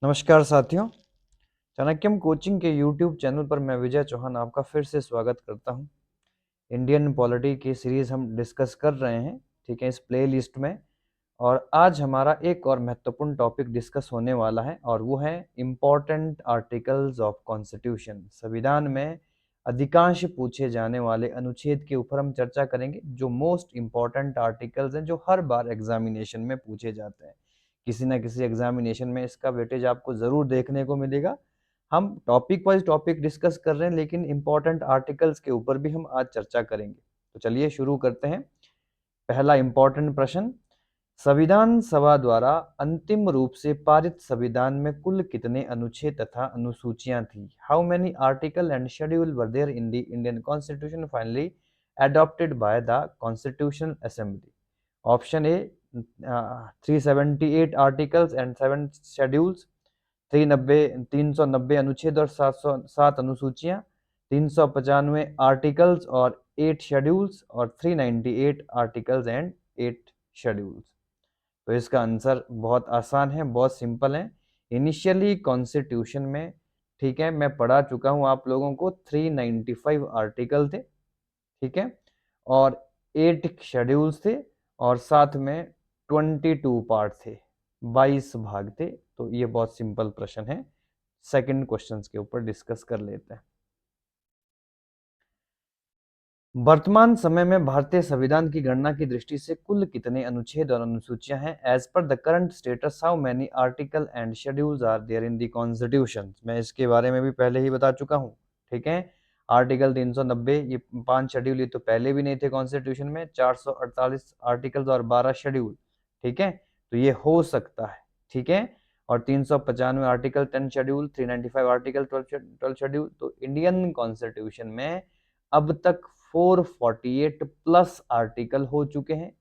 नमस्कार साथियों, चाणक्यम कोचिंग के यूट्यूब चैनल पर मैं विजय चौहान आपका फिर से स्वागत करता हूं। इंडियन पॉलिटी की सीरीज हम डिस्कस कर रहे हैं, ठीक है, इस प्ले लिस्ट में। और आज हमारा एक और महत्वपूर्ण टॉपिक डिस्कस होने वाला है और वो है इम्पोर्टेंट आर्टिकल्स ऑफ कॉन्स्टिट्यूशन। संविधान में अधिकांश पूछे जाने वाले अनुच्छेद के ऊपर हम चर्चा करेंगे, जो मोस्ट इम्पॉर्टेंट आर्टिकल्स हैं, जो हर बार एग्जामिनेशन में पूछे जाते हैं। किसी ना किसी एग्जामिनेशन में इसका वेटेज आपको जरूर देखने को मिलेगा। हम टॉपिक वाइज टॉपिक डिस्कस कर रहे हैं, लेकिन इंपॉर्टेंट आर्टिकल्स के ऊपर भी हम आज चर्चा करेंगे। तो चलिए शुरू करते हैं। पहला इंपॉर्टेंट प्रश्न, संविधान सभा द्वारा अंतिम रूप से पारित संविधान में कुल कितने अनुच्छेद तथा अनुसूचियां थी? How many article and schedule were there in the Indian constitution finally adopted by the Constitutional Assembly? Option A, 378 articles and 7 schedules, 390 अनुच्छेद और 707 अनुसूचियां, 395 आर्टिकल्स और 8 शेड्यूल्स और 398 आर्टिकल्स एंड 8 शेड्यूल्स। तो इसका आंसर बहुत आसान है, बहुत सिंपल है। इनिशियली कॉन्स्टिट्यूशन में, ठीक है, मैं पढ़ा चुका हूं आप लोगों को, 395 आर्टिकल थे, ठीक है, और 8 शेड्यूल्स थे और साथ में 22 पार्ट थे, 22 भाग थे। तो ये बहुत सिंपल प्रश्न है। सेकंड क्वेश्चन के ऊपर डिस्कस कर लेते हैं। वर्तमान समय में भारतीय संविधान की गणना की दृष्टि से कुल कितने अनुच्छेद और अनुसूचियां हैं? As per the current status how many article and schedules are there in the constitution? मैं इसके बारे में भी पहले ही बता चुका हूं, ठीक है। आर्टिकल 390, ये 5 शेड्यूल, ये तो पहले भी नहीं थे कॉन्स्टिट्यूशन में। 448 आर्टिकल्स और 12 शेड्यूल, ठीक है, तो ये हो सकता है, ठीक है। और 395 आर्टिकल, 10 शेड्यूल, 395 आर्टिकल, 12 शेड्यूल। तो इंडियन कॉन्स्टिट्यूशन में अब तक 448 प्लस आर्टिकल हो चुके हैं,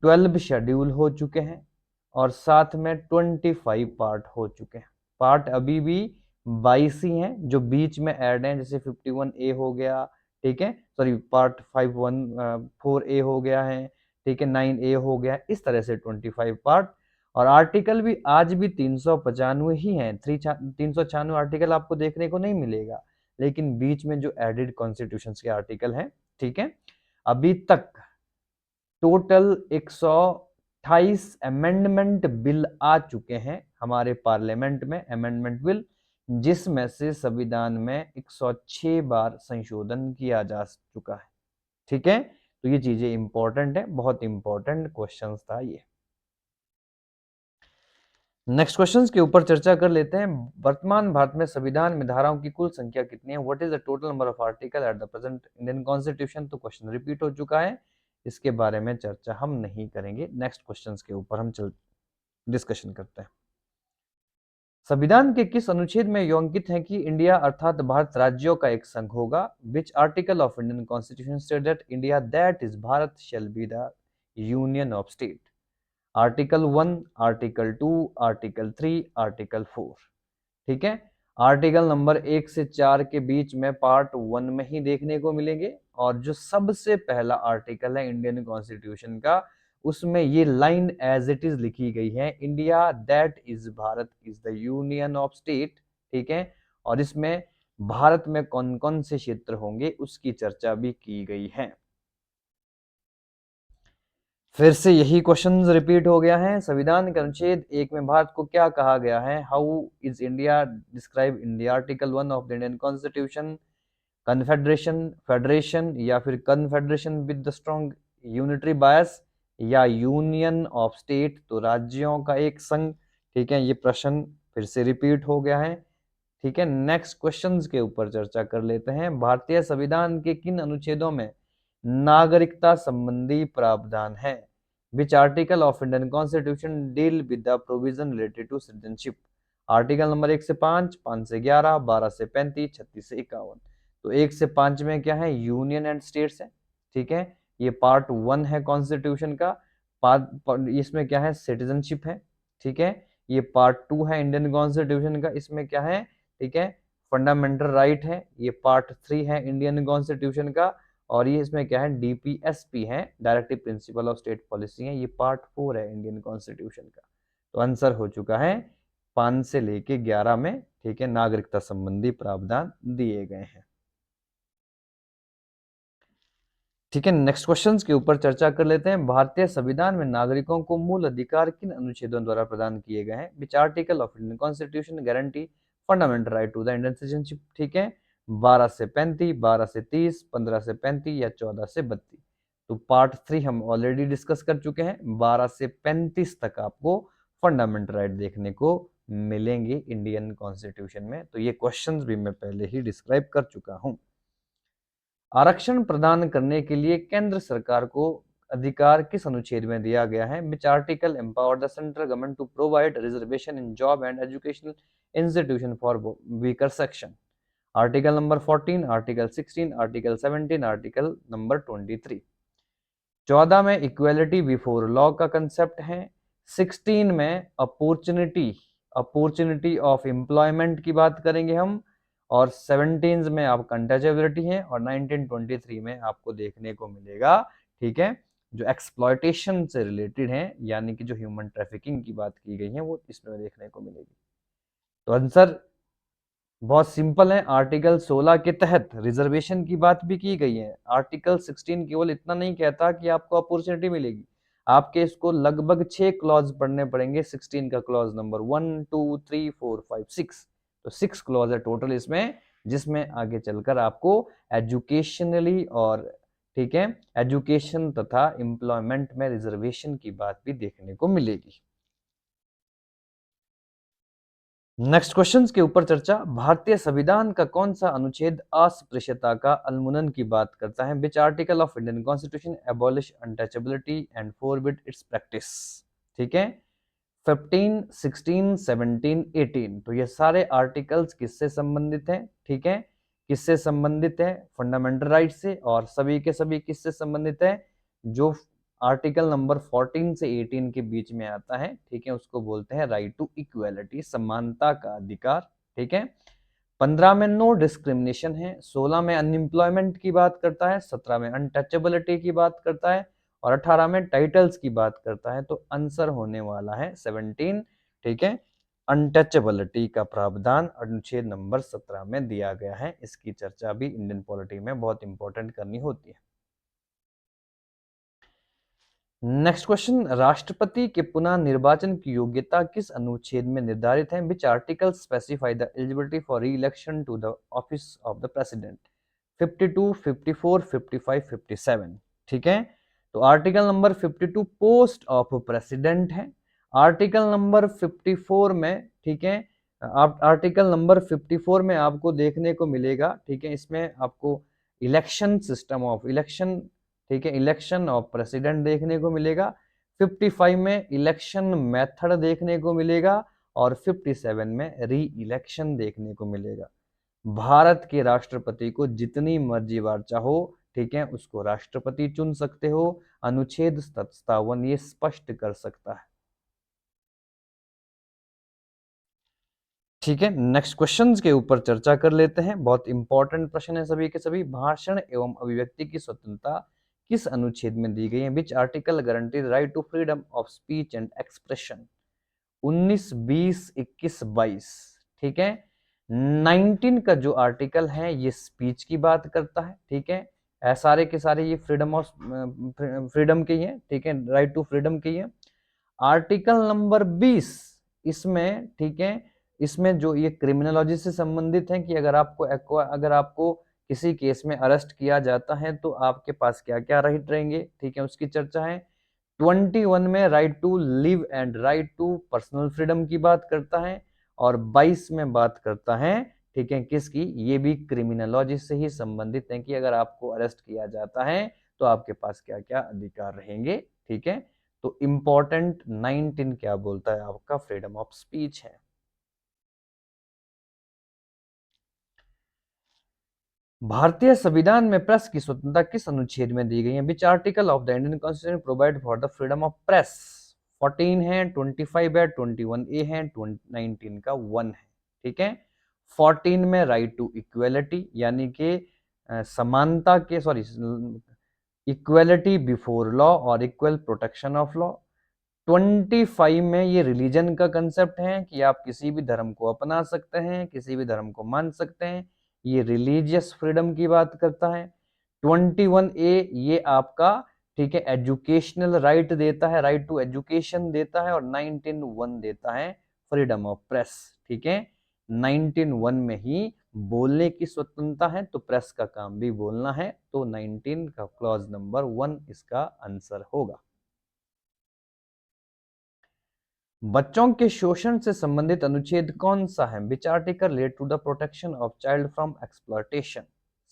12 शेड्यूल हो चुके हैं और साथ में 25 पार्ट हो चुके हैं। पार्ट अभी भी 22 ही हैं जो बीच में ऐड हैं, जैसे 51A हो गया, ठीक है, सॉरी, पार्ट 4A हो गया है, ठीक है, 9A हो गया, इस तरह से 25 पार्ट। और आर्टिकल भी आज भी 395 ही हैं। 396 आर्टिकल आपको देखने को नहीं मिलेगा, लेकिन बीच में जो एडिड कॉन्स्टिट्यूशन के आर्टिकल हैं, ठीक है। अभी तक टोटल 128 अमेंडमेंट बिल आ चुके हैं हमारे पार्लियामेंट में, अमेंडमेंट बिल, जिसमें से संविधान में 106 बार संशोधन किया जा चुका है, ठीक है। तो ये चीजें इंपॉर्टेंट है, बहुत इंपॉर्टेंट क्वेश्चन था ये। नेक्स्ट क्वेश्चंस के ऊपर चर्चा कर लेते हैं। वर्तमान भारत में संविधान में धाराओं की कुल संख्या कितनी है? What is the total number of article at the present Indian constitution? तो क्वेश्चन रिपीट हो चुका है, इसके बारे में चर्चा हम नहीं करेंगे। नेक्स्ट क्वेश्चंस के ऊपर हम डिस्कशन करते हैं। संविधान के किस अनुच्छेद में यह अंकित है कि इंडिया अर्थात भारत राज्यों का एक संघ होगा? विच article of Indian constitution state that India, that is Bharat, shall be the union of state? Article 1, article 2, article 3, article 4, ठीक है। आर्टिकल नंबर 1 से 4 के बीच में पार्ट 1 में ही देखने को मिलेंगे। और जो सबसे पहला आर्टिकल है इंडियन कॉन्स्टिट्यूशन का, उसमें ये लाइन एज इट इज लिखी गई है, India that is Bharat is the union of state, ठीक है। और इसमें भारत में कौन कौन से क्षेत्र होंगे उसकी चर्चा भी की गई है। फिर से यही क्वेश्चन रिपीट हो गया है। संविधान के अनुच्छेद 1 में भारत को क्या कहा गया है? How is India describe in the article 1 of the Indian constitution? Confederation, federation, या फिर confederation with the strong unitary बायस, या यूनियन ऑफ स्टेट, तो राज्यों का एक संघ, ठीक है। ये प्रश्न फिर से रिपीट हो गया है, ठीक है। नेक्स्ट क्वेश्चंस के ऊपर चर्चा कर लेते हैं। भारतीय संविधान के किन अनुच्छेदों में नागरिकता संबंधी प्रावधान है? Which article of Indian constitution deal with the provision related to citizenship? Article number 1 से 5, 5 से 11, 12 से 35, 36 से 51। तो 1 से 5 में क्या है? यूनियन एंड स्टेट्स है, ठीक है। ये पार्ट 1 है कॉन्स्टिट्यूशन का। इसमें क्या है? सिटीजनशिप है, ठीक है। ये पार्ट 2 है इंडियन कॉन्स्टिट्यूशन का, इसमें क्या है? ठीक है, फंडामेंटल राइट है। ये पार्ट 3 है इंडियन कॉन्स्टिट्यूशन का। और ये इसमें क्या है? डीपीएसपी है, directive principal of state policy है। ये पार्ट 4 है इंडियन कॉन्स्टिट्यूशन का। तो आंसर हो चुका है 5 से लेके 11 में, ठीक है, नागरिकता संबंधी प्रावधान दिए गए हैं। ठीक है, नेक्स्ट क्वेश्चन के ऊपर चर्चा कर लेते हैं। भारतीय संविधान में नागरिकों को मूल अधिकार किन अनुच्छेदों द्वारा प्रदान किए गए हैं? Which article of Indian constitution guarantee fundamental right to the Indian citizenship? ठीक है, 12 से 35, 12 से 30, 15 से 35 या 14 से 32? तो पार्ट 3 हम ऑलरेडी डिस्कस कर चुके हैं। 12 से 35 तक आपको फंडामेंटल राइट देखने को मिलेंगे इंडियन कॉन्स्टिट्यूशन में। तो ये क्वेश्चंस भी मैं पहले ही डिस्क्राइब कर चुका हूं। आरक्षण प्रदान करने के लिए केंद्र सरकार को अधिकार किस अनुच्छेद में दिया गया है? Which article empower the central government to provide reservation in job and educational institution for weaker section? Article number 14, article 16, article 17, article number 23। 14 में इक्वेलिटी बिफोर लॉ का कंसेप्ट है। 16 में अपॉर्चुनिटी ऑफ एम्प्लॉयमेंट की बात करेंगे हम, और 17 में आपका अनटचेबिलिटी है, और 1923 में आपको देखने को मिलेगा, ठीक है, जो एक्सप्लॉयटेशन से रिलेटेड है, यानी कि जो ह्यूमन ट्रैफिकिंग की बात की गई है, वो इसमें देखने को मिलेगी। तो आंसर बहुत सिंपल है। आर्टिकल 16 के तहत रिजर्वेशन की बात भी की गई है। आर्टिकल 16 केवल इतना नहीं कहता कि आपको अपॉर्चुनिटी मिलेगी, आपके इसको लगभग 6 क्लॉज पढ़ने पड़ेंगे। 16 का क्लॉज नंबर 1, 2, 3, 4, 5, 6, तो 6 क्लॉज है टोटल इसमें, जिसमें आगे चलकर आपको एजुकेशनली और, ठीक है, एजुकेशन तथा एम्प्लॉयमेंट में रिजर्वेशन की बात भी देखने को मिलेगी। नेक्स्ट क्वेश्चन के ऊपर चर्चा। भारतीय संविधान का कौन सा अनुच्छेद अस्पृश्यता का उन्मूलन की बात करता है? Which article of Indian constitution abolish untouchability and forbid it's practice? ठीक है, 15, 16, 17, 18। तो ये सारे आर्टिकल्स किससे संबंधित हैं? ठीक है, किससे संबंधित है? फंडामेंटल राइट से। और सभी के सभी किससे संबंधित है? जो आर्टिकल नंबर 14 से 18 के बीच में आता है, ठीक है, उसको बोलते हैं राइट टू इक्वालिटी, समानता का अधिकार। ठीक है, 15 में नो डिस्क्रिमिनेशन है, 16 में अनएम्प्लॉयमेंट की बात करता है, 17 में अनटचेबिलिटी की बात करता है, और 18 में टाइटल्स की बात करता है। तो आंसर होने वाला है 17, ठीक है, अनटचेबिलिटी का प्रावधान अनुच्छेद नंबर 17 में दिया गया है। इसकी चर्चा भी इंडियन पॉलिटी में बहुत इंपॉर्टेंट करनी होती है। नेक्स्ट क्वेश्चन, राष्ट्रपति के पुनः निर्वाचन की योग्यता किस अनुच्छेद में निर्धारित है? Which article specify the eligibility for re election to the office of the president? 52, 54, 55, 57। ठीक है, तो article number 52 post of president है। आर्टिकल नंबर 54 में, ठीक है, आर्टिकल नंबर 54 में आपको देखने को मिलेगा, ठीक है, इसमें आपको इलेक्शन सिस्टम ऑफ इलेक्शन, ठीक है, इलेक्शन ऑफ प्रेसिडेंट देखने को मिलेगा। 55 में इलेक्शन मेथड देखने को मिलेगा, और 57 में री इलेक्शन देखने को मिलेगा। भारत के राष्ट्रपति को जितनी मर्जी बार चाहो, ठीक है, उसको राष्ट्रपति चुन सकते हो। अनुच्छेद 57 ये स्पष्ट कर सकता है। ठीक है, नेक्स्ट क्वेश्चंस के ऊपर चर्चा कर लेते हैं। बहुत इंपॉर्टेंट प्रश्न है सभी के सभी। भाषण एवं अभिव्यक्ति की स्वतंत्रता किस अनुच्छेद में दी गई है? Which article guarantee right to freedom of speech and expression? 19, 20, 21, 22। ठीक है, 19 का जो आर्टिकल है ये स्पीच की बात करता है। ठीक है, सारे के सारे ये फ्रीडम के ही है, ठीक है, राइट टू फ्रीडम के ही है। आर्टिकल नंबर 20 इसमें, ठीक है, इसमें जो ये क्रिमिनोलॉजी से संबंधित है कि अगर आपको किसी केस में अरेस्ट किया जाता है तो आपके पास क्या क्या राइट रहेंगे, ठीक है, उसकी चर्चा है। 21 में right to live and right to personal freedom की बात करता है, और 22 में बात करता है, ठीक है, किसकी? ये भी क्रिमिनोलॉजी से ही संबंधित है कि अगर आपको अरेस्ट किया जाता है तो आपके पास क्या क्या अधिकार रहेंगे। ठीक है, तो इंपॉर्टेंट 19 क्या बोलता है? आपका फ्रीडम ऑफ स्पीच है। भारतीय संविधान में प्रेस की स्वतंत्रता किस अनुच्छेद में दी गई है? Which article of the Indian constitution provide for the freedom of press? 14 है, 25 है, 21A है, 19 का 1 है। ठीक है, 14 में राइट टू इक्वेलिटी, यानी कि समानता के, सॉरी, इक्वेलिटी बिफोर लॉ और इक्वल प्रोटेक्शन ऑफ लॉ। 25 में ये रिलीजन का कंसेप्ट है कि आप किसी भी धर्म को अपना सकते हैं, किसी भी धर्म को मान सकते हैं, ये रिलीजियस फ्रीडम की बात करता है। 21A ये आपका, ठीक है, एजुकेशनल राइट देता है, राइट टू एजुकेशन देता है, और 19.1 देता है फ्रीडम ऑफ प्रेस, ठीक है। 19.1 में ही बोलने की स्वतंत्रता है, तो प्रेस का काम भी बोलना है, तो 19 का क्लॉज नंबर 1 इसका आंसर होगा। बच्चों के शोषण से संबंधित अनुच्छेद कौन सा है? Which article relate to the protection of child from exploitation?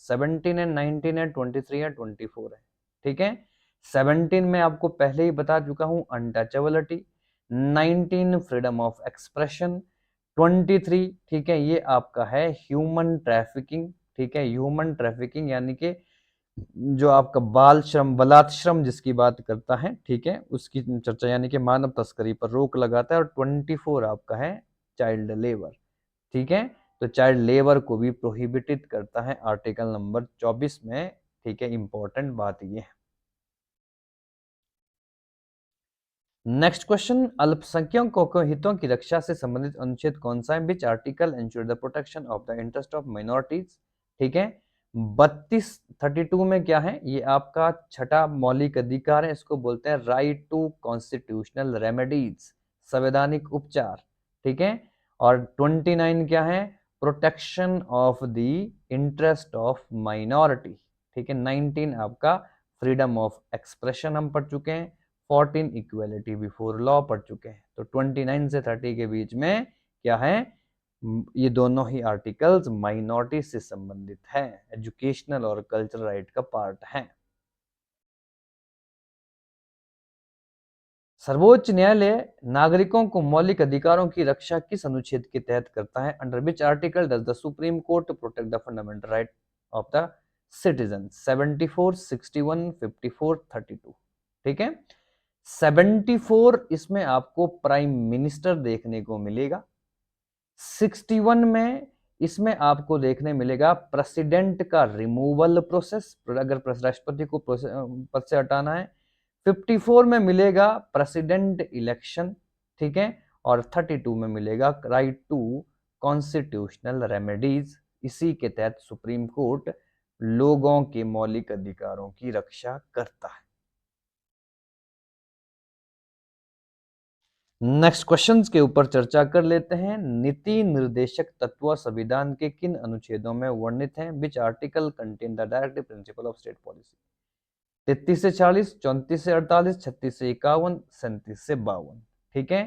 17 है, 19 है, 23 है, 24 है, ठीक है। 17 में आपको पहले ही बता चुका हूं, अनटचेबिलिटी। 19 freedom of expression. 23, ठीक है, ये आपका है ह्यूमन ट्रैफिकिंग, ठीक है, ह्यूमन ट्रैफिकिंग यानी कि जो आपका बाल श्रम, बलात् श्रम जिसकी बात करता है, ठीक है, उसकी चर्चा, यानी कि मानव तस्करी पर रोक लगाता है। और 24 आपका है चाइल्ड लेबर, ठीक है। तो चाइल्ड लेबर को भी प्रोहिबिटेड करता है आर्टिकल नंबर 24 में, ठीक है। इंपॉर्टेंट बात ये है। नेक्स्ट क्वेश्चन, अल्पसंख्यकों के हितों की रक्षा से संबंधित अनुच्छेद कौन सा है? Which article ensure the protection of the interest of minorities? ठीक है। 32 में क्या है? ये आपका छठा मौलिक अधिकार है, इसको बोलते हैं राइट टू कॉन्स्टिट्यूशनल रेमेडीज, संवैधानिक उपचार, ठीक है। और 29 क्या है? Protection of the interest of minority, ठीक है। 19 आपका फ्रीडम ऑफ एक्सप्रेशन हम पढ़ चुके हैं। 14 इक्वेलिटी बिफोर लॉ पढ़ चुके हैं। तो 29 से 30 के बीच में क्या है? ये दोनों ही आर्टिकल्स माइनॉरिटी से संबंधित है, एजुकेशनल और कल्चरल राइट का पार्ट है। सर्वोच्च न्यायालय नागरिकों को मौलिक अधिकारों की रक्षा किस अनुच्छेद के तहत करता है? Under which article does the supreme court protect the fundamental right of the citizen? 74, 61, 54, 32, ठीक है। 74 इसमें आपको प्राइम मिनिस्टर देखने को मिलेगा। 61 में इसमें आपको देखने मिलेगा प्रेसिडेंट का रिमूवल प्रोसेस, अगर राष्ट्रपति को पद से हटाना है। 54 में मिलेगा प्रेसिडेंट इलेक्शन, ठीक है। और 32 में मिलेगा राइट टू कॉन्स्टिट्यूशनल रेमेडीज। इसी के तहत सुप्रीम कोर्ट लोगों के मौलिक अधिकारों की रक्षा करता है। नेक्स्ट क्वेश्चंस के ऊपर चर्चा कर लेते हैं। नीति निर्देशक तत्व संविधान के किन अनुच्छेदों में वर्णित हैं? Which article contain the directive principle of state policy? 33 से 40, 34 से 48, 36 से 51, 37 से 52, ठीक है।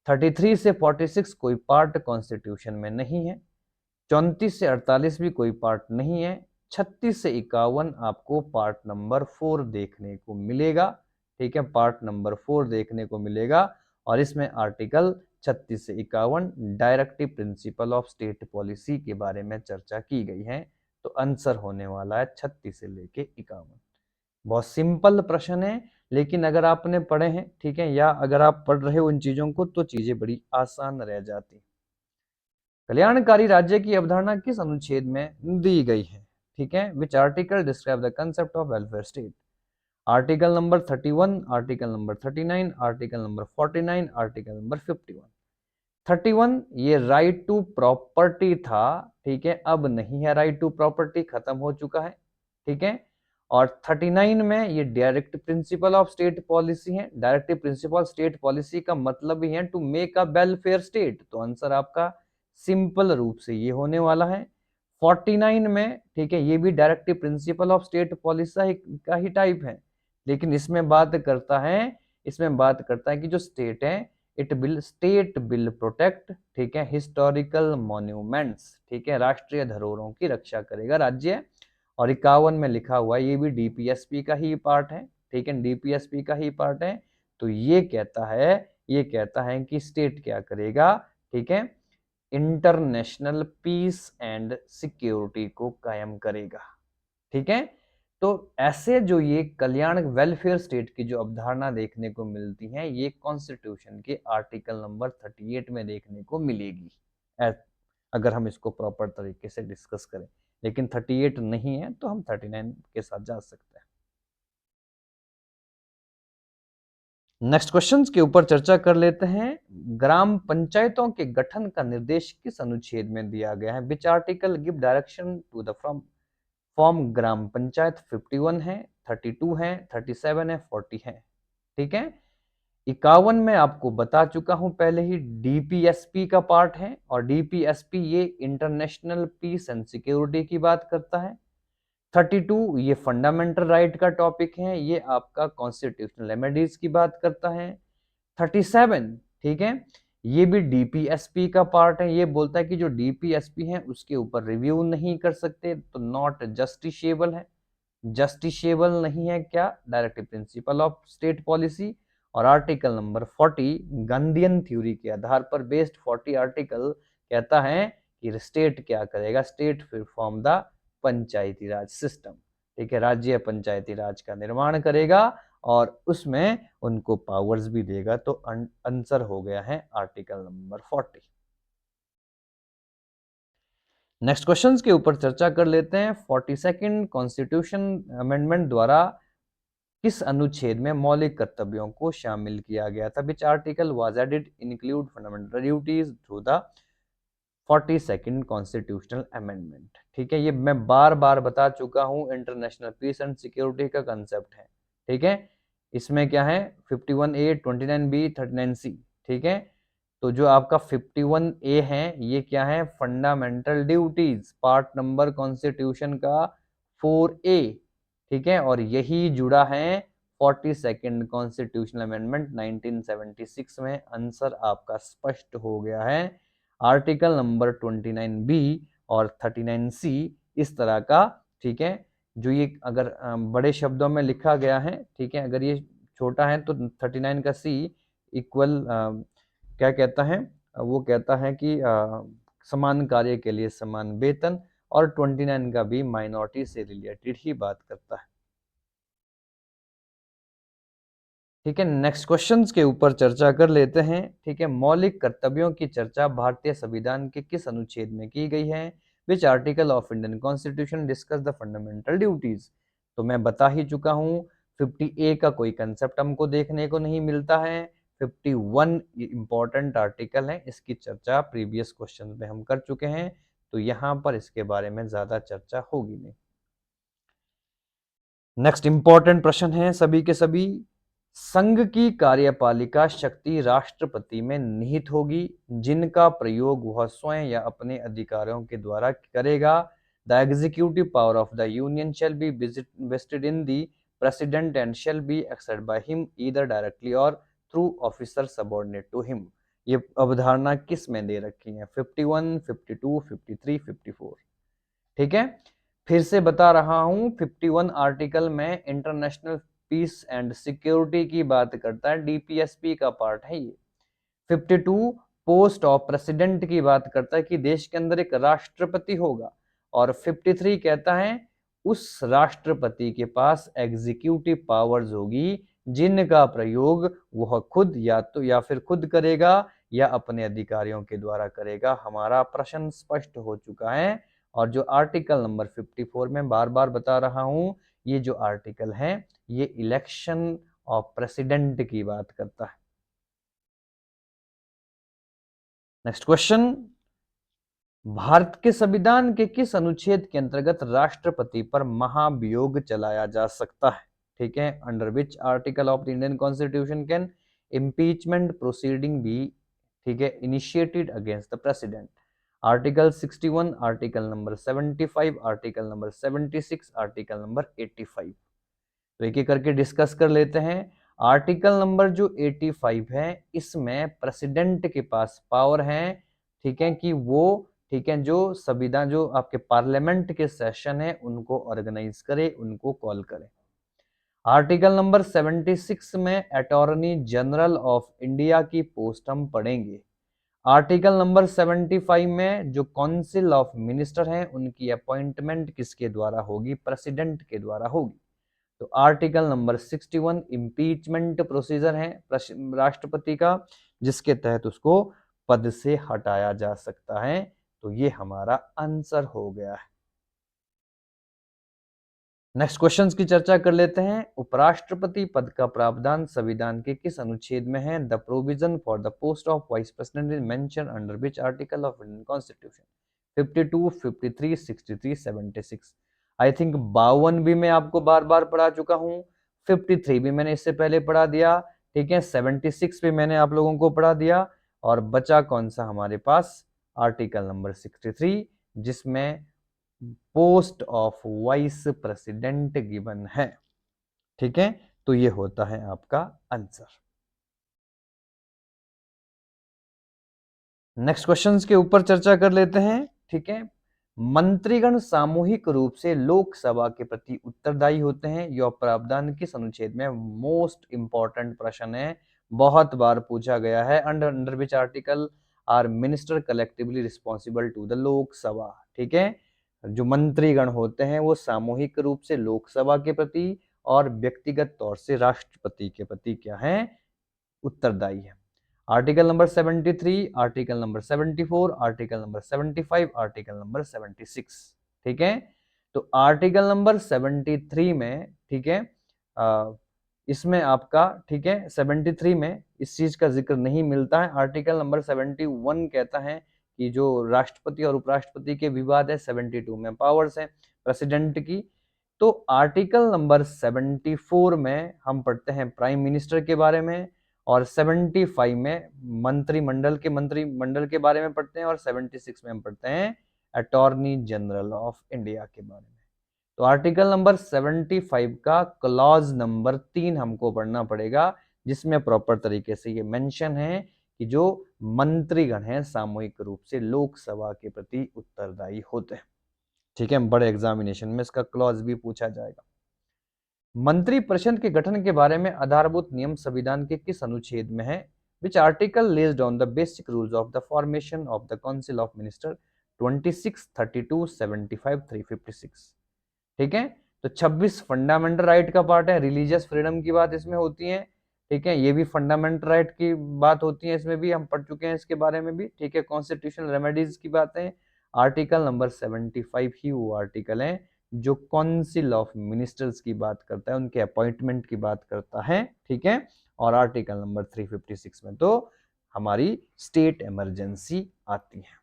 33 से 46 कोई पार्ट कॉन्स्टिट्यूशन में नहीं है। 34 से 48 भी कोई पार्ट नहीं है। 36 से 51 आपको पार्ट नंबर 4 देखने को मिलेगा, ठीक है, पार्ट नंबर 4 देखने को मिलेगा। और इसमें आर्टिकल 36 से 51 directive principle of state policy के बारे में चर्चा की गई है। तो आंसर होने वाला है 36 से लेके 51। बहुत सिंपल प्रश्न है, लेकिन अगर आपने पढ़े हैं, ठीक है, या अगर आप पढ़ रहे हो इन चीजों को, तो चीजें बड़ी आसान रह जाती। कल्याणकारी राज्य की अवधारणा किस अनुच्छेद में दी गई है? ठीक है, which article describe the concept of welfare state? Article number 31, article number 39, article number 49, article number 51। 31 ये राइट टू प्रॉपर्टी था, ठीक है, अब नहीं है, राइट टू प्रॉपर्टी खत्म हो चुका है, ठीक है। और 39 में ये direct principle of state policy है। डायरेक्टिव प्रिंसिपल स्टेट पॉलिसी का मतलब ही है to make a welfare state. तो आंसर आपका सिंपल रूप से ये होने वाला है। 49 में, ठीक है, ये भी directive principle of state policy का ही टाइप है, लेकिन इसमें बात करता है कि जो स्टेट है, स्टेट विल प्रोटेक्ट, ठीक है, हिस्टोरिकल मॉन्यूमेंट्स, ठीक है, राष्ट्रीय धरोहरों की रक्षा करेगा राज्य। और 51 में लिखा हुआ है, ये भी डीपीएसपी का ही पार्ट है, ठीक है, डीपीएसपी का ही पार्ट है। तो ये कहता है कि स्टेट क्या करेगा, ठीक है, इंटरनेशनल पीस एंड सिक्योरिटी को कायम करेगा, ठीक है। तो ऐसे जो ये कल्याण वेलफेयर स्टेट की जो अवधारणा देखने को मिलती है, ये कॉन्स्टिट्यूशन के आर्टिकल नंबर 38 में देखने को मिलेगी, अगर हम इसको प्रॉपर तरीके से डिस्कस करें। लेकिन 38 नहीं है, तो हम 39 के साथ जा सकते हैं। नेक्स्ट क्वेश्चंस के ऊपर चर्चा कर लेते हैं। ग्राम पंचायतों के गठन का निर्देश किस अनुच्छेद में दिया गया है? Which article give direction to the form gram panchayat? 51 है, 32 है, 37 है, 40 है। ठीक है, 51 में आपको बता चुका हूं पहले ही, डीपीएसपी का पार्ट है, और डीपीएसपी ये इंटरनेशनल पीस एंड सिक्योरिटी की बात करता है। 32 ये फंडामेंटल राइट का टॉपिक है, ये आपका कॉन्स्टिट्यूशनल रेमेडीज की बात करता है। 37, ठीक है, ये भी डीपीएसपी का पार्ट है, ये बोलता है कि जो डीपीएसपी है उसके ऊपर रिव्यू नहीं कर सकते, तो नॉट जस्टिशिएबल है। जस्टिशिएबल नहीं है क्या? Directive principle of state policy. और आर्टिकल नंबर 40 गांधीयन थ्योरी के आधार पर बेस्ड 40 आर्टिकल कहता है कि स्टेट क्या करेगा? स्टेट फिर form the Panchayati Raj system. ठीक है, राज्य पंचायती राज का निर्माण करेगा और उसमें उनको पावर्स भी देगा। तो आंसर हो गया है आर्टिकल नंबर 40। नेक्स्ट क्वेश्चंस के ऊपर चर्चा कर लेते हैं। 42nd कॉन्स्टिट्यूशन अमेंडमेंट द्वारा किस अनुच्छेद में मौलिक कर्तव्यों को शामिल किया गया था? Which article was added include fundamental duties through the 42nd constitutional amendment? ठीक है, ये मैं बार बार बता चुका हूं, इंटरनेशनल पीस एंड सिक्योरिटी का कंसेप्ट है। ठीक है, इसमें क्या है? 51A, 29B, 39C। ठीक है, तो जो आपका 51A है ये क्या है? Fundamental duties, part number constitution का 4A। ठीक है, और यही जुड़ा है 42nd कॉन्स्टिट्यूशनल अमेंडमेंट 1976 में। आंसर आपका स्पष्ट हो गया है, आर्टिकल नंबर 29B और 39C इस तरह का। ठीक है, जो ये अगर बड़े शब्दों में लिखा गया है, ठीक है, अगर ये छोटा है तो 39 का C इक्वल क्या कहता है? वो कहता है कि समान कार्य के लिए समान वेतन, और 29 का भी माइनॉरिटी से रिलेटेड ही बात करता है। ठीक है, नेक्स्ट क्वेश्चंस के ऊपर चर्चा कर लेते हैं। ठीक है, मौलिक कर्तव्यों की चर्चा भारतीय संविधान के किस अनुच्छेद में की गई है? Which article of Indian constitution discuss the fundamental duties? तो मैं बता ही चुका हूं, 50A का कोई कंसेप्ट हमको देखने को नहीं मिलता है। 51 इंपॉर्टेंट आर्टिकल है, इसकी चर्चा प्रीवियस क्वेश्चन में हम कर चुके हैं, तो यहां पर इसके बारे में ज्यादा चर्चा होगी नहीं। नेक्स्ट इंपॉर्टेंट प्रश्न है सभी के सभी। संघ की कार्यपालिका शक्ति राष्ट्रपति में निहित होगी, जिनका प्रयोग वह स्वयं या अपने अधिकारियों के द्वारा करेगा। The executive power of the union shall be vested in the president and shall be exercised by him either directly or through officer subordinate to him. ये अवधारणा किस में दे रखी है? 51, 52, 53, 54। ठीक है, फिर से बता रहा हूं, 51 आर्टिकल में इंटरनेशनल पीस एंड सिक्योरिटी की बात करता है, डीपीएसपी का पार्ट है ये। 52 पोस्ट ऑफ प्रेसिडेंट की बात करता है कि देश के अंदर एक राष्ट्रपति होगा, और 53 कहता है उस राष्ट्रपति के पास एग्जीक्यूटिव पावर्स होगी, जिनका प्रयोग वह खुद या फिर खुद करेगा या अपने अधिकारियों के द्वारा करेगा। हमारा प्रश्न स्पष्ट हो चुका है, और जो आर्टिकल नंबर 54 में बार बार बता रहा हूं, ये जो आर्टिकल है ये इलेक्शन ऑफ प्रेसिडेंट की बात करता है। नेक्स्ट क्वेश्चन, भारत के संविधान के किस अनुच्छेद के अंतर्गत राष्ट्रपति पर महाभियोग चलाया जा सकता है? ठीक है, under which article of the Indian constitution can impeachment proceeding be, ठीक है, initiated against the president? Article 61, article number 75, article number 76, article number 85। तो एक एक करके डिस्कस कर लेते हैं। आर्टिकल नंबर जो 85 है, इसमें प्रेसिडेंट के पास पावर है, ठीक है, कि वो, ठीक है, जो संविधान, जो आपके पार्लियामेंट के सेशन है उनको ऑर्गेनाइज करे, उनको कॉल करे। आर्टिकल नंबर 76 में अटॉर्नी जनरल ऑफ इंडिया की पोस्ट हम पढ़ेंगे। आर्टिकल नंबर 75 में जो काउंसिल ऑफ मिनिस्टर हैं उनकी अपॉइंटमेंट किसके द्वारा होगी? प्रेसिडेंट के द्वारा होगी। तो आर्टिकल नंबर 61 इम्पीचमेंट प्रोसीजर है राष्ट्रपति का, जिसके तहत उसको पद से हटाया जा सकता है। तो ये हमारा आंसर हो गया है। नेक्स्ट क्वेश्चंस की चर्चा कर लेते हैं। उपराष्ट्रपति पद का प्रावधान संविधान के किस अनुच्छेद में है? The provision for the post of vice president is mention under which article of Indian constitution? 52, 53, 63, 76। I think 52 भी मैं आपको बार बार पढ़ा चुका हूँ, 53 भी मैंने इससे पहले पढ़ा दिया, ठीक है, 76 भी मैंने आप लोगों को पढ़ा दिया, और बचा कौन सा हमारे पास? आर्टिकल नंबर 63, जिसमें post of vice president given है, ठीक है, तो ये होता है आपका आंसर। नेक्स्ट क्वेश्चंस के ऊपर चर्चा कर लेते हैं, ठीक है। मंत्रीगण सामूहिक रूप से लोकसभा के प्रति उत्तरदायी होते हैं, यह प्रावधान किस अनुच्छेद में? मोस्ट इंपॉर्टेंट प्रश्न है, बहुत बार पूछा गया है। Under which article are minister collectively responsible to the Lok Sabha, ठीक है। जो मंत्रीगण होते हैं वो सामूहिक रूप से लोकसभा के प्रति और व्यक्तिगत तौर से राष्ट्रपति के प्रति क्या है? उत्तरदायी है। Article number 73, article number 74, article number 75, article number 76, ठीक है। तो आर्टिकल नंबर 73 में, ठीक है, इसमें आपका, ठीक है, 73 में इस चीज का जिक्र नहीं मिलता है। आर्टिकल नंबर 71 कहता है कि जो राष्ट्रपति और उपराष्ट्रपति के विवाद है, 72 में पावर्स है प्रेसिडेंट की। तो आर्टिकल नंबर 74 में हम पढ़ते हैं प्राइम मिनिस्टर के बारे में, और 75 में मंत्रिमंडल के बारे में पढ़ते हैं, और 76 में हम पढ़ते हैं अटॉर्नी जनरल ऑफ इंडिया के बारे में। तो आर्टिकल नंबर 75 का क्लॉज नंबर 3 हमको पढ़ना पड़ेगा, जिसमें प्रॉपर तरीके से ये मेंशन है कि जो मंत्रीगण हैं सामूहिक रूप से लोकसभा के प्रति उत्तरदायी होते हैं, ठीक है। बड़े एग्जामिनेशन में इसका क्लॉज भी पूछा जाएगा। मंत्रिपरिषद के गठन के बारे में आधारभूत नियम संविधान के किस अनुच्छेद में है? Which article laid on the basic rules of the formation of the council of minister? 26, 32, 75, 356, ठीक है। तो 26 फंडामेंटल राइट का पार्ट है, रिलीजियस फ्रीडम की बात इसमें होती है, ठीक है। ये भी फंडामेंटल राइट की बात होती है, इसमें भी हम पढ़ चुके हैं इसके बारे में भी, ठीक है। कॉन्स्टिट्यूशनल रेमेडीज की बात है। आर्टिकल नंबर 75 ही वो आर्टिकल है जो काउंसिल ऑफ मिनिस्टर्स की बात करता है, उनके अपॉइंटमेंट की बात करता है, ठीक है। और आर्टिकल नंबर 356 में तो हमारी स्टेट इमरजेंसी आती है।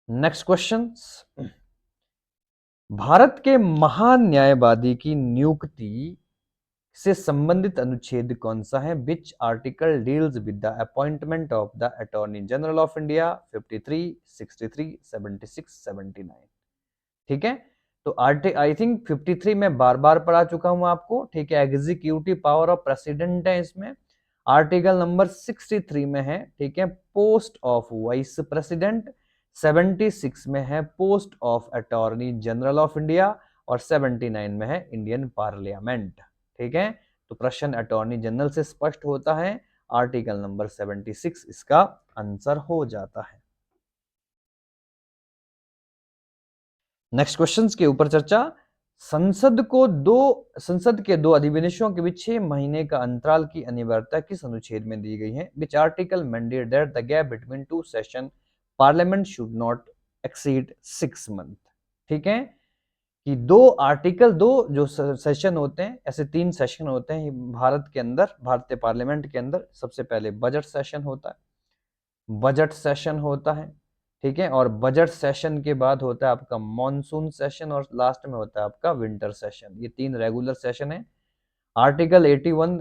नेक्स्ट क्वेश्चन, भारत के महान न्यायवादी की नियुक्ति से संबंधित अनुच्छेद कौन सा है? Which article deals with the appointment of the attorney general of India? 53, 63, 76, 79, ठीक है। तो आई थिंक 53 में बार बार पढ़ा चुका हूं आपको, ठीक है। एग्जीक्यूटिव पावर ऑफ प्रेसिडेंट है इसमें। आर्टिकल नंबर 63 में है, ठीक है, पोस्ट ऑफ वाइस प्रेसिडेंट। 76 में है post of attorney general of India, और 79 में है इंडियन पार्लियामेंट, ठीक है। तो प्रश्न अटॉर्नी जनरल से स्पष्ट होता है, आर्टिकल नंबर 76 इसका आंसर हो जाता है। नेक्स्ट क्वेश्चंस के ऊपर चर्चा। संसद के दो अधिवेशनों के बीच 6 महीने का अंतराल की अनिवार्यता किस अनुच्छेद में दी गई है? Which article mandate that the gap between two session parliament should not exceed 6 month, ठीक है। कि दो जो सेशन होते हैं, ऐसे 3 सेशन होते हैं भारत के अंदर, भारतीय पार्लियामेंट के अंदर। सबसे पहले बजट सेशन होता है, ठीक है, और बजट सेशन के बाद होता है आपका मॉनसून सेशन, और लास्ट में होता है आपका विंटर सेशन। ये 3 रेगुलर सेशन है। आर्टिकल 81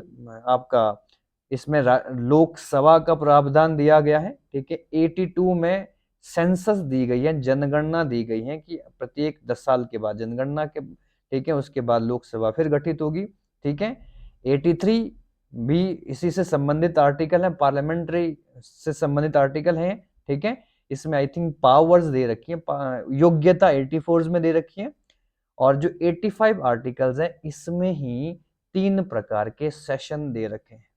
आपका इसमें लोकसभा का प्रावधान दिया गया है, ठीक है। 82 में सेंसस दी गई है, जनगणना दी गई है कि प्रत्येक 10 साल के बाद जनगणना के, ठीक है, उसके बाद लोकसभा फिर गठित होगी, ठीक है। 83 भी इसी से संबंधित आर्टिकल है, पार्लियामेंट्री से संबंधित आर्टिकल है, ठीक है। इसमें आई थिंक पावर्स दे रखी है, योग्यता 84 में दे रखी है। और जो 85 आर्टिकल्स है इसमें ही 3 प्रकार के सेशन दे रखे हैं,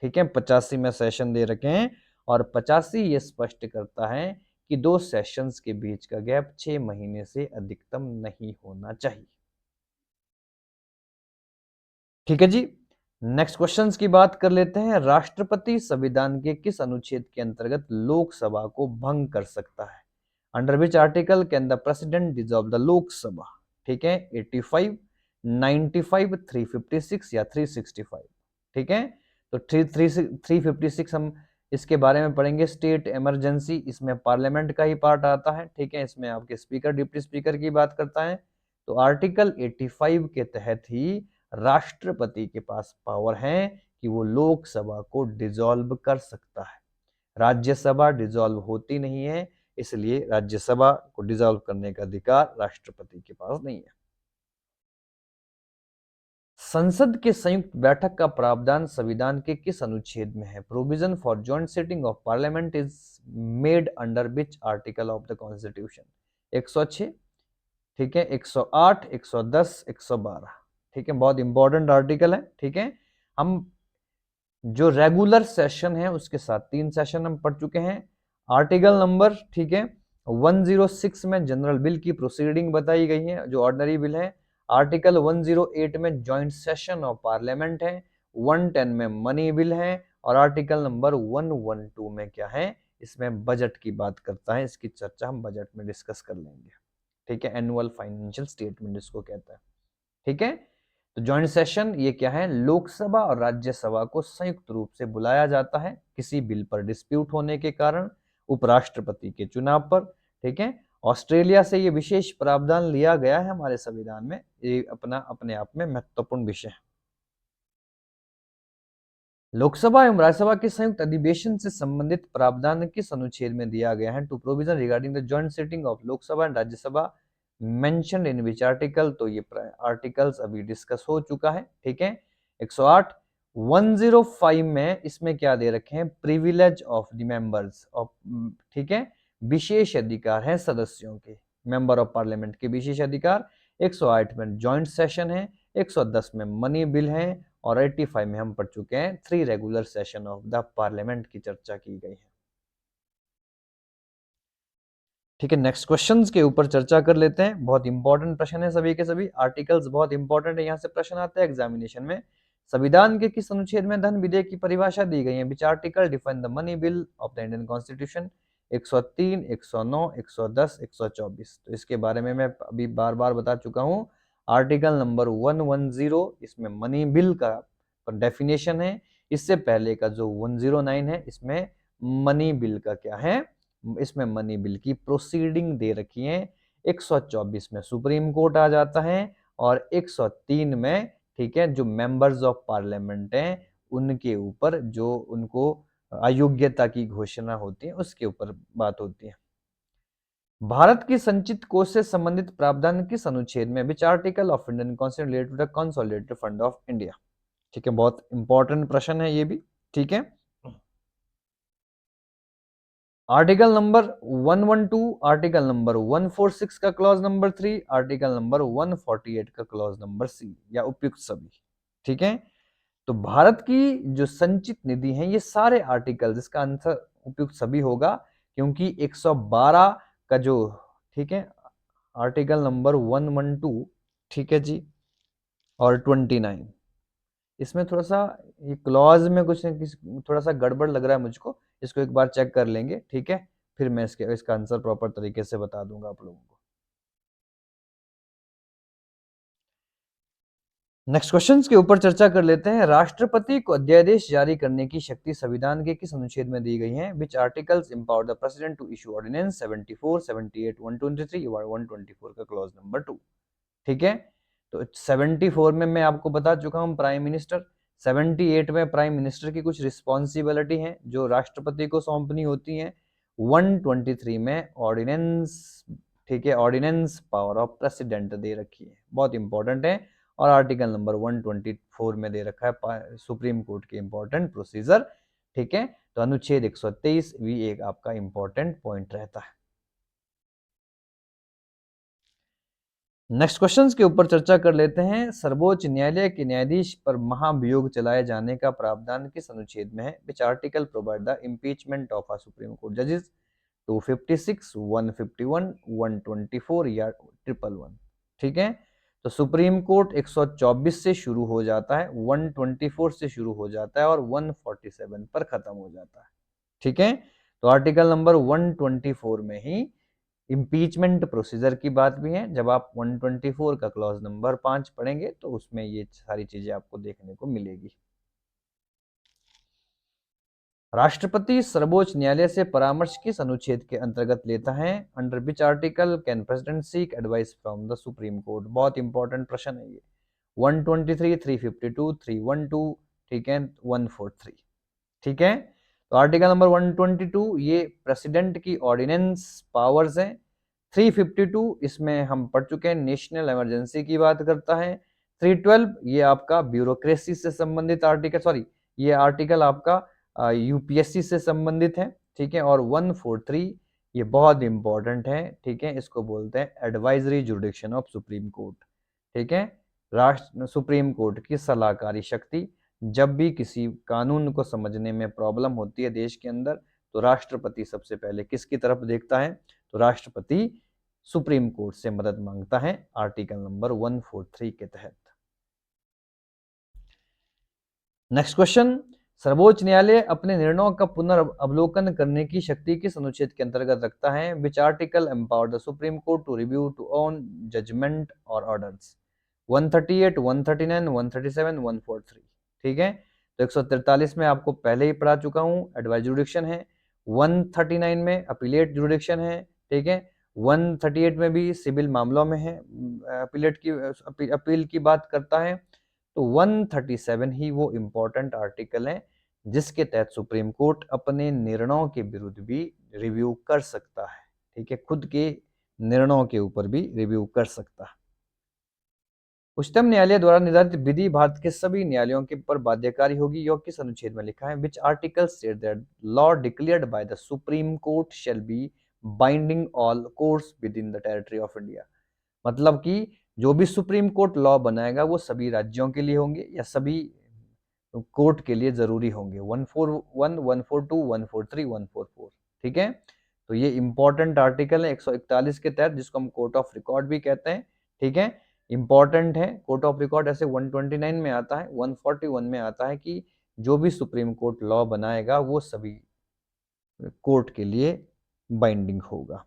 ठीक है। 85 में सेशन दे रखे हैं, और 85 ये स्पष्ट करता है कि 2 सेशंस के बीच का गैप 6 महीने से अधिकतम नहीं होना चाहिए, ठीक है जी। नेक्स्ट क्वेश्चंस की बात कर लेते हैं। राष्ट्रपति संविधान के किस अनुच्छेद के अंतर्गत लोकसभा को भंग कर सकता है? Under which article can the president dissolve the Lok Sabha? ठीक है, 85, 95, 356 या 365, ठीक है। तो 356 हम इसके बारे में पढ़ेंगे। स्टेट इमरजेंसी, इसमें पार्लियामेंट का ही पार्ट आता है, ठीक है, इसमें आपके स्पीकर डिप्टी स्पीकर की बात करता है। तो आर्टिकल 85 के तहत ही राष्ट्रपति के पास पावर है कि वो लोकसभा को डिसॉल्व कर सकता है। राज्यसभा डिसॉल्व होती नहीं है, इसलिए राज्यसभा को डिसॉल्व करने का अधिकार राष्ट्रपति के पास नहीं है। संसद के संयुक्त बैठक का प्रावधान संविधान के किस अनुच्छेद में है? Provision for joint sitting of parliament is made under which article of the constitution? 106, ठीक है, 108, 110, 112, ठीक है, बहुत इंपॉर्टेंट आर्टिकल है, ठीक है। हम जो रेगुलर सेशन है उसके साथ 3 सेशन हम पढ़ चुके हैं। आर्टिकल नंबर, ठीक है, 106 में जनरल बिल की प्रोसीडिंग बताई गई है जो ऑर्डिनरी बिल है। आर्टिकल 108 में जॉइंट सेशन ऑफ पार्लियामेंट है। 110 में मनी बिल है और आर्टिकल नंबर 112 में क्या है, इसमें बजट की बात करता है। इसकी चर्चा हम बजट में डिस्कस कर लेंगे, ठीक है, एनुअल फाइनेंशियल स्टेटमेंट जिसको कहता है, ठीक है। तो जॉइंट सेशन ये क्या है, लोकसभा और राज्यसभा को संयुक्त रूप से बुलाया जाता है किसी बिल पर डिस्प्यूट होने के कारण, उपराष्ट्रपति के चुनाव पर, ठीक है। ऑस्ट्रेलिया से ये विशेष प्रावधान लिया गया है हमारे संविधान में, ये अपने आप में महत्वपूर्ण विषय है। लोकसभा एवं राज्यसभा के संयुक्त अधिवेशन से संबंधित प्रावधान किस अनुच्छेद में दिया गया है? To provision regarding the joint sitting of Lok Sabha and Rajya Sabha mentioned in which article? तो ये आर्टिकल्स अभी डिस्कस हो चुका है, ठीक है। 108, 105 में इसमें क्या दे रखे हैं, privilege of the members of, ठीक है, विशेष अधिकार है सदस्यों के, मेंबर ऑफ पार्लियामेंट के विशेष अधिकार। 108 में जॉइंट सेशन है, 110 में मनी बिल है और 85 में हम पढ़ चुके हैं 3 regular session of the parliament की चर्चा की गई है, ठीक है। नेक्स्ट क्वेश्चंस के ऊपर चर्चा कर लेते हैं। बहुत इंपॉर्टेंट प्रश्न है सभी के सभी, आर्टिकल्स बहुत इंपॉर्टेंट है, यहाँ से प्रश्न आता है एग्जामिनेशन में। संविधान के किस अनुच्छेद में धन विधेयक की परिभाषा दी गई है? Which article define the money bill of the Indian constitution? 103, 109, 110, 124। तो इसके बारे में मैं अभी बार बार बता चुका हूँ। आर्टिकल नंबर 110 इसमें मनी बिल का डेफिनेशन है। इससे पहले का जो 109 है इसमें मनी बिल का क्या है, इसमें मनी बिल की प्रोसीडिंग दे रखी है। 124 में सुप्रीम कोर्ट आ जाता है और 103 में, ठीक है, जो मेंबर्स ऑफ पार्लियामेंट हैं उनके ऊपर जो उनको अयोग्यता की घोषणा होती है उसके ऊपर बात होती है। भारत की संचित कोष से संबंधित प्रावधान किस अनुच्छेद में? Which article of Indian constitution related to the consolidated fund of India? ठीक है, बहुत इंपॉर्टेंट प्रश्न है ये भी, ठीक है। आर्टिकल नंबर 112, आर्टिकल नंबर 146 का क्लॉज नंबर 3, आर्टिकल नंबर 148 का क्लॉज नंबर सी या उपयुक्त सभी, ठीक है। तो भारत की जो संचित निधि है ये सारे आर्टिकल, इसका आंसर उपयुक्त सभी होगा क्योंकि 112 का जो, ठीक है, आर्टिकल नंबर 112, ठीक है जी, और 29, इसमें थोड़ा सा ये क्लॉज में कुछ थोड़ा सा गड़बड़ लग रहा है मुझको, इसको एक बार चेक कर लेंगे, ठीक है, फिर मैं इसका आंसर प्रॉपर तरीके से बता दूंगा आप लोगों को। नेक्स्ट क्वेश्चंस के ऊपर चर्चा कर लेते हैं। राष्ट्रपति को अध्यादेश जारी करने की शक्ति संविधान के किस अनुच्छेद में दी गई है? Which articles empower the president to issue ordinance? 74, 78, 123 और 124 का क्लॉज नंबर 2, ठीक है। तो 74 में मैं आपको बता चुका हूं प्राइम मिनिस्टर, 78 में प्राइम मिनिस्टर की कुछ रिस्पॉन्सिबिलिटी है जो राष्ट्रपति को सौंपनी होती है। 123 में ऑर्डिनेंस, ठीक है, ऑर्डिनेंस पावर ऑफ प्रेसिडेंट दे रखी है, बहुत इंपॉर्टेंट है। और आर्टिकल नंबर 124 में दे रखा है सुप्रीम कोर्ट के इंपॉर्टेंट प्रोसीजर, ठीक है। तो अनुच्छेद 123 भी एक आपका इंपॉर्टेंट पॉइंट रहता है। नेक्स्ट क्वेश्चंस के ऊपर चर्चा कर लेते हैं। सर्वोच्च न्यायालय के न्यायाधीश पर महाभियोग चलाए जाने का प्रावधान किस अनुच्छेद में है? Which article provide the impeachment of a supreme court जजेस? 256, 151, 124 या 111, ठीक है। तो सुप्रीम कोर्ट 124 से शुरू हो जाता है, 124 से शुरू हो जाता है और 147 पर खत्म हो जाता है, ठीक है। तो आर्टिकल नंबर 124 में ही इम्पीचमेंट प्रोसीजर की बात भी है। जब आप 124 का क्लॉज नंबर 5 पढ़ेंगे तो उसमें ये सारी चीजें आपको देखने को मिलेगी। राष्ट्रपति सर्वोच्च न्यायालय से परामर्श किस अनुच्छेद के अंतर्गत लेता है? Under which article can president seek advice from the supreme court? बहुत इंपॉर्टेंट प्रश्न है ये। 123, 352, 312, ठीक है, 143, ठीक है। तो आर्टिकल नंबर 122 ये प्रेसिडेंट की ऑर्डिनेंस पावर्स है। 352 इसमें हम पढ़ चुके हैं, नेशनल इमरजेंसी की बात करता है। 312 ये आपका ब्यूरोक्रेसी से संबंधित आर्टिकल, सॉरी ये आर्टिकल आपका यूपीएससी से संबंधित है, ठीक है। और 143 ये बहुत इंपॉर्टेंट है, ठीक है, इसको बोलते हैं advisory jurisdiction of supreme court, ठीक है। राष्ट्र सुप्रीम कोर्ट की सलाहकारी शक्ति, जब भी किसी कानून को समझने में प्रॉब्लम होती है देश के अंदर, तो राष्ट्रपति सबसे पहले किसकी तरफ देखता है? तो राष्ट्रपति सुप्रीम कोर्ट से मदद मांगता है आर्टिकल नंबर 143 के तहत। नेक्स्ट क्वेश्चन, सर्वोच्च न्यायालय अपने निर्णयों का पुनर्अवलोकन करने की शक्ति किस अनुच्छेद के अंतर्गत रखता है? Which article empower the supreme court to review to own judgement और ऑर्डर्स? 138, 139, 137, 143, ठीक है। तो 143 में आपको पहले ही पढ़ा चुका हूं, एडवाइस जुरिडिक्शन है। 139 में अपीलेट जुरिडिक्शन है, ठीक है। 138 में भी सिविल मामलों में है, अपीलेट की अपील की बात करता है। तो 137 ही वो इंपॉर्टेंट आर्टिकल है जिसके तहत सुप्रीम कोर्ट अपने निर्णयों के विरुद्ध भी रिव्यू कर सकता है, ठीक है, खुद के निर्णयों के ऊपर भी रिव्यू कर सकता है। उच्चतम न्यायालय द्वारा निर्धारित विधि भारत के सभी न्यायालयों के पर बाध्यकारी होगी, यह किस अनुच्छेद में लिखा है? Which article state that law declared by the supreme court shall be binding all courts with in the territory of India? मतलब कि जो भी सुप्रीम कोर्ट लॉ बनाएगा वो सभी राज्यों के लिए होंगे या सभी कोर्ट के लिए जरूरी होंगे। 141, 142, 143, 144, ठीक है। तो ये इंपॉर्टेंट आर्टिकल है 141 के तहत, जिसको हम कोर्ट ऑफ रिकॉर्ड भी कहते हैं, ठीक है। इंपॉर्टेंट है कोर्ट ऑफ रिकॉर्ड, ऐसे 129 में आता है, 141 में आता है कि जो भी सुप्रीम कोर्ट लॉ बनाएगा वो सभी कोर्ट के लिए बाइंडिंग होगा।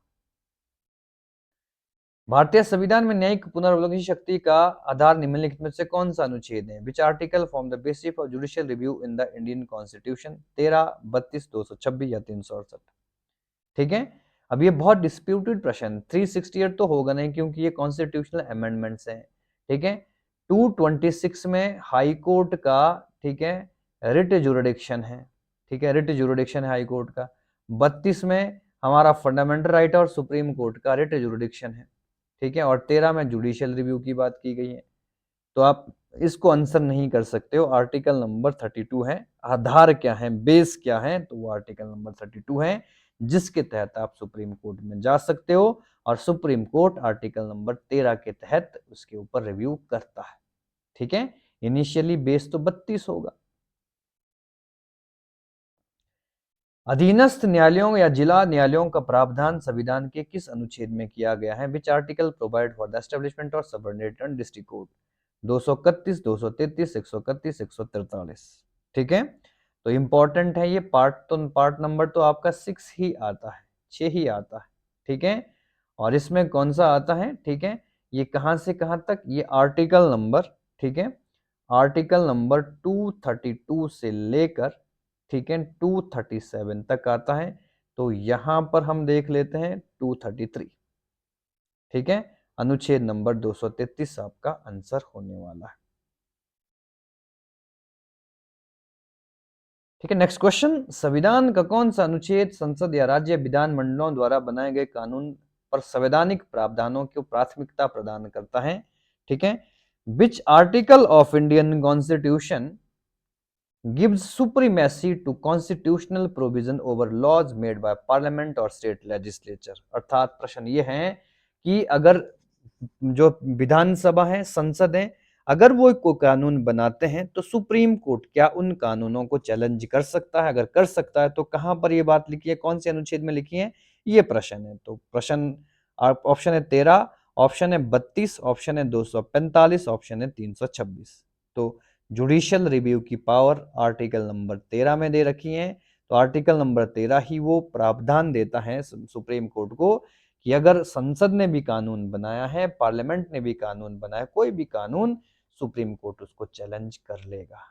भारतीय संविधान में न्यायिक पुनर्वलोकन की शक्ति का आधार निम्नलिखित में से कौन सा अनुच्छेद है? Which article form the basis of judicial review in the Indian constitution? 13, 32, 226 या 368, ठीक है। अब ये बहुत डिस्प्यूटेड प्रश्न, 368 तो होगा नहीं क्योंकि ये कॉन्स्टिट्यूशनल अमेंडमेंट्स हैं, ठीक है। 226 में हाई कोर्ट का, ठीक है, रिट जुरिडिक्शन है, ठीक है, रिट जुरिडिक्शन है हाई कोर्ट का। 32 में हमारा फंडामेंटल राइट और सुप्रीम कोर्ट का रिट जुरिडिक्शन है, ठीक है। और 13 में जुडिशियल रिव्यू की बात की गई है। तो आप इसको आंसर नहीं कर सकते हो, आर्टिकल नंबर 32 है। आधार क्या है, बेस क्या है? तो वो आर्टिकल नंबर 32 है जिसके तहत आप सुप्रीम कोर्ट में जा सकते हो, और सुप्रीम कोर्ट आर्टिकल नंबर 13 के तहत उसके ऊपर रिव्यू करता है, ठीक है। इनिशियली बेस तो 32 होगा। अधीनस्थ न्यायालयों या जिला न्यायालयों का प्रावधान संविधान के किस अनुच्छेद में किया गया है? Which article provide for the establishment of subordinate district court? 231, 233, 131, 143, ठीक है। तो इंपॉर्टेंट है ये पार्ट, तो पार्ट नंबर तो आपका 6 ही आता है, 6 ही आता है, ठीक है। और इसमें कौन सा आता है, ठीक है, ये कहां से कहां तक? ये आर्टिकल नंबर, ठीक है, आर्टिकल नंबर 232 से लेकर, ठीक है, 237 तक आता है। तो यहां पर हम देख लेते हैं 233, ठीक है। अनुच्छेद नंबर 233 आपका आंसर होने वाला है, ठीक है। नेक्स्ट क्वेश्चन, संविधान का कौन सा अनुच्छेद संसद या राज्य विधानमंडलों द्वारा बनाए गए कानून पर संवैधानिक प्रावधानों को प्राथमिकता प्रदान करता है? ठीक है, which article of Indian constitution gives supremacy to constitutional provision over laws made by parliament or state legislature? अर्थात प्रश्न ये है कि अगर जो विधानसभा है, संसद है, अगर वो कोई कानून बनाते हैं तो सुप्रीम कोर्ट क्या उन कानूनों को चैलेंज कर सकता है? अगर कर सकता है तो कहां पर ये बात लिखी है, कौन से अनुच्छेद में लिखी है, ये प्रश्न है। तो प्रश्न ऑप्शन है 13, ऑप्शन है 32, ऑप्शन है 245, ऑप्शन है 326। तो जुडिशियल रिव्यू की पावर आर्टिकल नंबर 13 में दे रखी है। तो आर्टिकल नंबर 13 ही वो प्रावधान देता है सुप्रीम कोर्ट को कि अगर संसद ने भी कानून बनाया है, पार्लियामेंट ने भी कानून बनाया, कोई भी कानून, सुप्रीम कोर्ट उसको चैलेंज कर लेगा।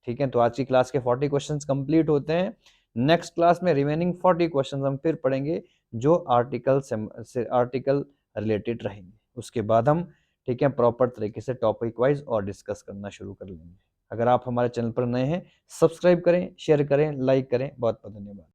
ठीक है, तो आज की क्लास के 40 क्वेश्चंस कंप्लीट होते हैं। नेक्स्ट क्लास में रिमेनिंग 40 क्वेश्चंस हम फिर पढ़ेंगे जो आर्टिकल रिलेटेड रहेंगे। उसके बाद हम, ठीक है, प्रॉपर तरीके से टॉपिक वाइज और डिस्कस करना शुरू कर लेंगे। अगर आप हमारे चैनल पर नए हैं, सब्सक्राइब करें, शेयर करें, लाइक करें। बहुत बहुत धन्यवाद।